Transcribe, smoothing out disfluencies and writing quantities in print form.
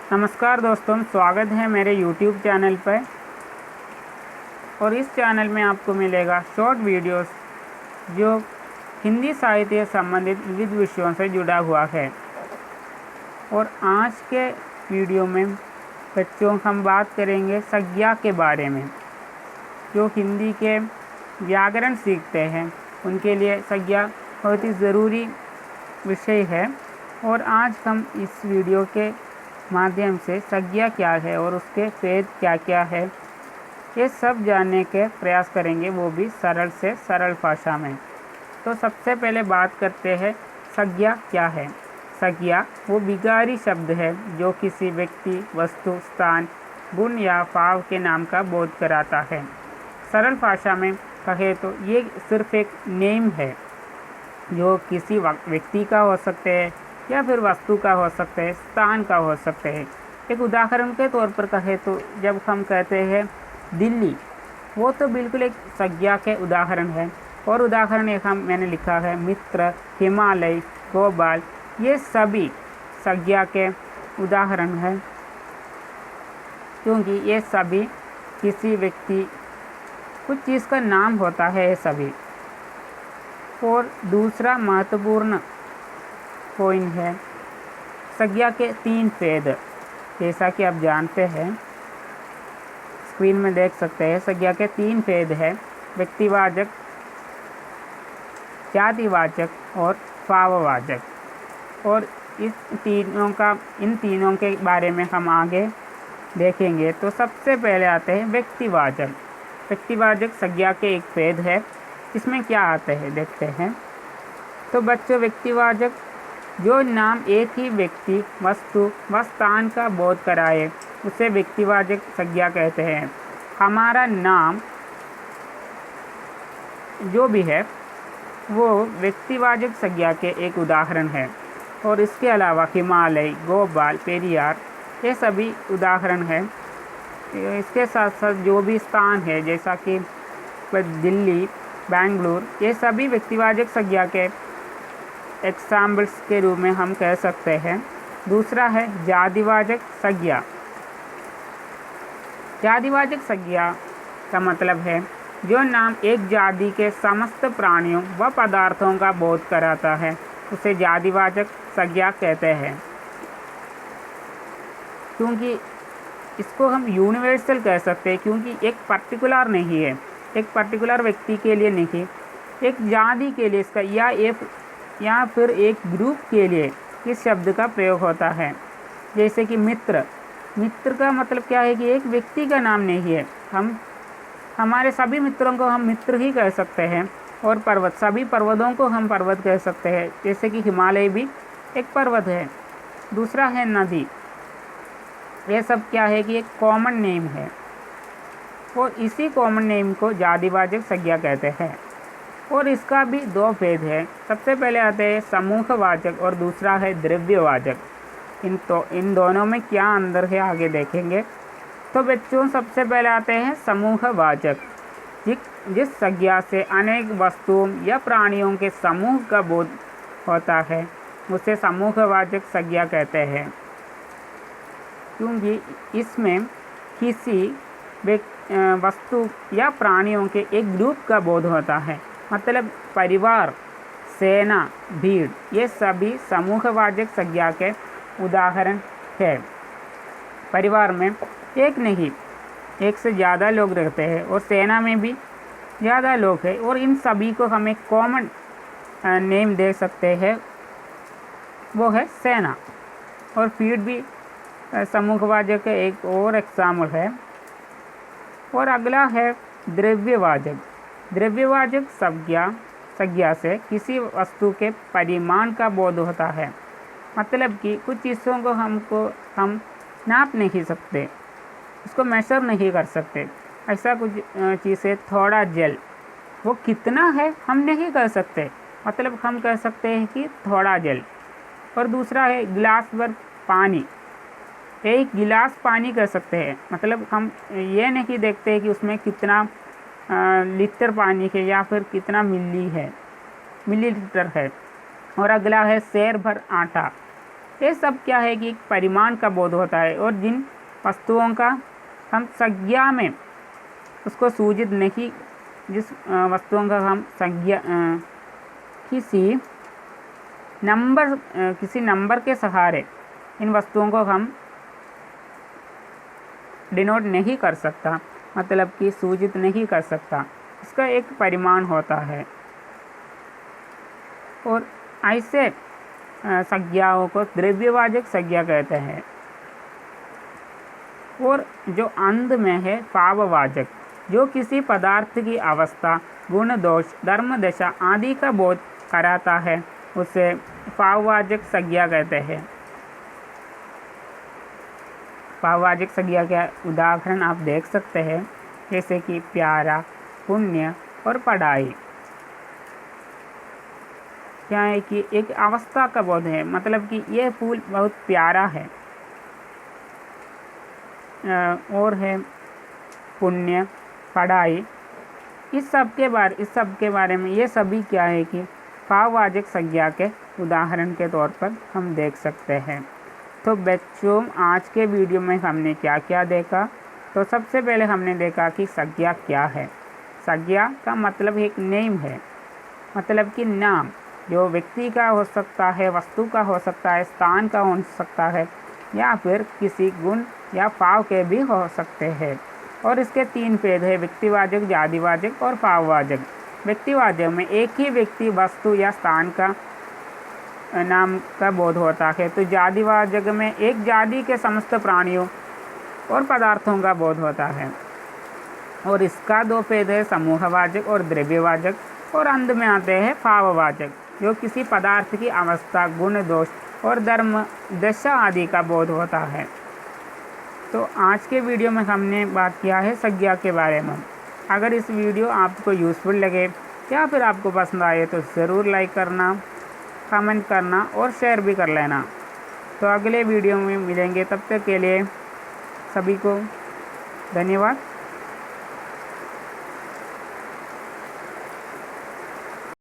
नमस्कार दोस्तों, स्वागत है मेरे YouTube चैनल पर। और इस चैनल में आपको मिलेगा शॉर्ट वीडियोस जो हिंदी साहित्य से संबंधित विविध विषयों से जुड़ा हुआ है। और आज के वीडियो में बच्चों हम बात करेंगे संज्ञा के बारे में। जो हिंदी के व्याकरण सीखते हैं उनके लिए संज्ञा बहुत ही ज़रूरी विषय है। और आज हम इस वीडियो के माध्यम से संज्ञा क्या है और उसके भेद क्या क्या है, ये सब जानने के प्रयास करेंगे, वो भी सरल से सरल भाषा में। तो सबसे पहले बात करते हैं संज्ञा क्या है। संज्ञा वो विकारी शब्द है जो किसी व्यक्ति, वस्तु, स्थान, गुण या भाव के नाम का बोध कराता है। सरल भाषा में कहे तो ये सिर्फ एक नेम है जो किसी व्यक्ति का हो सकते हैं या फिर वस्तु का हो सकते हैं, स्थान का हो सकते हैं। एक उदाहरण के तौर पर कहे तो जब हम कहते हैं दिल्ली, वो तो बिल्कुल एक संज्ञा के उदाहरण है। और उदाहरण एक मैंने लिखा है मित्र, हिमालय, भोपाल, ये सभी संज्ञा के उदाहरण हैं, क्योंकि ये सभी किसी व्यक्ति, कुछ चीज़ का नाम होता है ये सभी। और दूसरा महत्वपूर्ण पॉइंट है संज्ञा के 3 भेद। जैसा कि आप जानते हैं, स्क्रीन में देख सकते हैं, संज्ञा के 3 भेद है: व्यक्तिवाचक, जातिवाचक और भाववाचक। और इन तीनों के बारे में हम आगे देखेंगे। तो सबसे पहले आते हैं व्यक्तिवाचक। व्यक्तिवाचक संज्ञा के एक भेद है। इसमें क्या आते हैं देखते हैं। तो बच्चों, व्यक्तिवाचक जो नाम एक ही व्यक्ति, वस्तु व स्थान का बोध कराए उसे व्यक्तिवाचक संज्ञा कहते हैं। हमारा नाम जो भी है वो व्यक्तिवाचक संज्ञा के एक उदाहरण है। और इसके अलावा हिमालय, भोपाल, पेरियार, ये सभी उदाहरण हैं। इसके साथ साथ जो भी स्थान है जैसा कि दिल्ली, बेंगलुरु, ये सभी व्यक्तिवाचक संज्ञा के एग्जाम्पल्स के रूप में हम कह सकते हैं। दूसरा है जातिवाचक संज्ञा। जातिवाचक संज्ञा का मतलब है जो नाम एक जाति के समस्त प्राणियों व पदार्थों का बोध कराता है, उसे जातिवाचक संज्ञा कहते हैं। क्योंकि इसको हम यूनिवर्सल कह सकते हैं, क्योंकि एक पर्टिकुलर नहीं है, एक पर्टिकुलर व्यक्ति के लिए नहीं, एक जाति के लिए इसका या फिर एक ग्रुप के लिए इस शब्द का प्रयोग होता है। जैसे कि मित्र, मित्र का मतलब क्या है कि एक व्यक्ति का नाम नहीं है। हमारे सभी मित्रों को हम मित्र ही कह सकते हैं। और पर्वत, सभी पर्वतों को हम पर्वत कह सकते हैं, जैसे कि हिमालय भी एक पर्वत है। दूसरा है नदी। ये सब क्या है कि एक कॉमन नेम है, और इसी कॉमन नेम को जातिवाचक संज्ञा कहते हैं। और इसका भी 2 भेद है। सबसे पहले आते हैं समूहवाचक और दूसरा है द्रव्यवाचक। इन दोनों में क्या अंतर है आगे देखेंगे। तो बच्चों, सबसे पहले आते हैं समूहवाचक। जिस संज्ञा से अनेक वस्तुओं या प्राणियों के समूह का बोध होता है उसे समूहवाचक संज्ञा कहते हैं, क्योंकि इसमें किसी वस्तु या प्राणियों के एक ग्रुप का बोध होता है। मतलब परिवार, सेना, भीड़, ये सभी समूहवाचक संज्ञा के उदाहरण है। परिवार में एक नहीं, एक से ज़्यादा लोग रहते हैं, और सेना में भी ज़्यादा लोग हैं, और इन सभी को हम एक कॉमन नेम दे सकते हैं, वो है सेना। और भीड़ भी समूहवाचक का एक और एग्जाम्पल है। और अगला है द्रव्यवाचक। द्रव्यवाचक संज्ञा से किसी वस्तु के परिमाण का बोध होता है। मतलब कि कुछ चीज़ों को हम नाप नहीं सकते, उसको मेजर नहीं कर सकते। ऐसा कुछ चीज़ है थोड़ा जल, वो कितना है हम नहीं कह सकते, मतलब हम कह सकते हैं कि थोड़ा जल। और दूसरा है गिलास भर पानी। एक गिलास पानी कह सकते हैं, मतलब हम ये नहीं देखते हैं कि उसमें कितना लीटर पानी है या फिर कितना मिलीलीटर है। और अगला है सेर भर आटा। ये सब क्या है कि परिमाण का बोध होता है, और जिन वस्तुओं का हम संज्ञा में उसको सूचित नहीं, जिस वस्तुओं का हम संज्ञा किसी नंबर के सहारे इन वस्तुओं को हम डिनोट नहीं कर सकता, मतलब कि सूचित नहीं कर सकता, इसका एक परिमाण होता है। और ऐसे संज्ञाओं को द्रव्यवाचक संज्ञा कहते हैं। और जो अंत में है भाववाचक, जो किसी पदार्थ की अवस्था, गुण, दोष, धर्म, दशा आदि का बोध कराता है, उसे भाववाचक संज्ञा कहते हैं। भाववाचक संज्ञा के उदाहरण आप देख सकते हैं, जैसे कि प्यारा, पुण्य और पढ़ाई। क्या है कि एक अवस्था का बोध है, मतलब कि यह फूल बहुत प्यारा है। और है पुण्य, पढ़ाई, इस सब के बारे में ये सभी क्या है कि भाववाचक संज्ञा के उदाहरण के तौर पर हम देख सकते हैं। तो बच्चों, आज के वीडियो में हमने क्या क्या देखा? तो सबसे पहले हमने देखा कि संज्ञा क्या है। संज्ञा का मतलब एक नेम है, मतलब कि नाम, जो व्यक्ति का हो सकता है, वस्तु का हो सकता है, स्थान का हो सकता है, या फिर किसी गुण या भाव के भी हो सकते हैं। और इसके 3 भेद है, व्यक्तिवाचक, जातिवाचक और भाववाचक। व्यक्तिवाचक में एक ही व्यक्ति, वस्तु या स्थान का नाम का बोध होता है, तो जातिवाचक में एक जाति के समस्त प्राणियों और पदार्थों का बोध होता है। और इसका 2 भेद है, समूहवाचक और द्रव्यवाचक। और अंत में आते हैं भाववाचक, जो किसी पदार्थ की अवस्था, गुण, दोष और धर्म, दशा आदि का बोध होता है। तो आज के वीडियो में हमने बात किया है संज्ञा के बारे में। अगर इस वीडियो आपको यूज़फुल लगे या फिर आपको पसंद आए तो ज़रूर लाइक करना, कमेंट करना और शेयर भी कर लेना। तो अगले वीडियो में मिलेंगे, तब तक के लिए सभी को धन्यवाद।